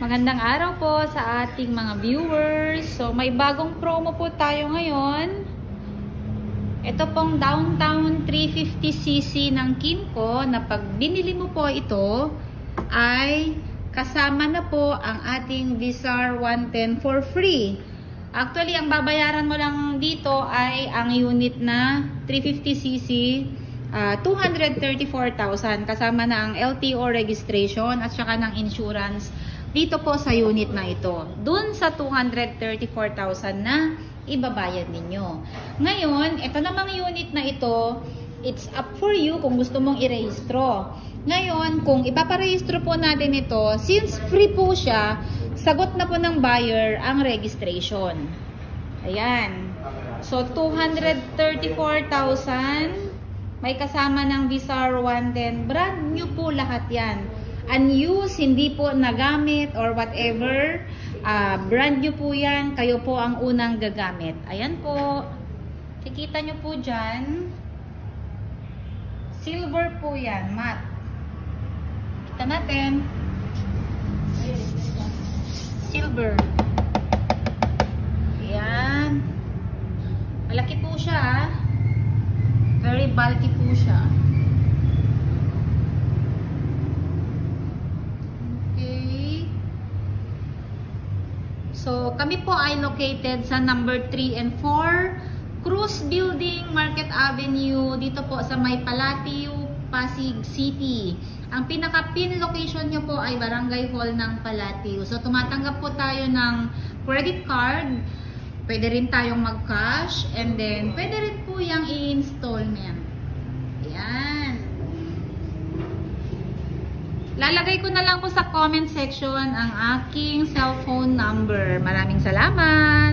Magandang araw po sa ating mga viewers. So, may bagong promo po tayo ngayon. Ito pong Downtown 350cc ng Kimco na pag binili mo po ito ay kasama na po ang ating Visar 110 for free. Actually, ang babayaran mo lang dito ay ang unit na 350cc, 234,000 kasama na ang LTO registration at saka ng insurance dito po sa unit na ito. Dun sa 234,000 na ibabayad ninyo. Ngayon, ito namang unit na ito, it's up for you kung gusto mong irehistro. Ngayon, kung ipaparehistro po natin ito, since free po siya, sagot na po ng buyer ang registration. Ayan. So, 234,000, may kasama ng Visar 110. Brand new po lahat yan. Unused, hindi po nagamit or whatever. Brand new po yan. Kayo po ang unang gagamit. Ayan po. Kikita nyo po dyan. Silver po yan. Matte. Kita natin. Silver. Ayan. Malaki po siya. Very bulky po siya. So, kami po ay located sa number 3 and 4, Cruz Building, Market Avenue, dito po sa may Palatio, Pasig City. Ang pinaka-pin location nyo po ay Barangay Hall ng Palatio. So, tumatanggap po tayo ng credit card, pwede rin tayong mag-cash, and then pwede rin po yung i-installment. Ayan. Lalagay ko na lang po sa comment section ang aking cellphone number. Maraming salamat!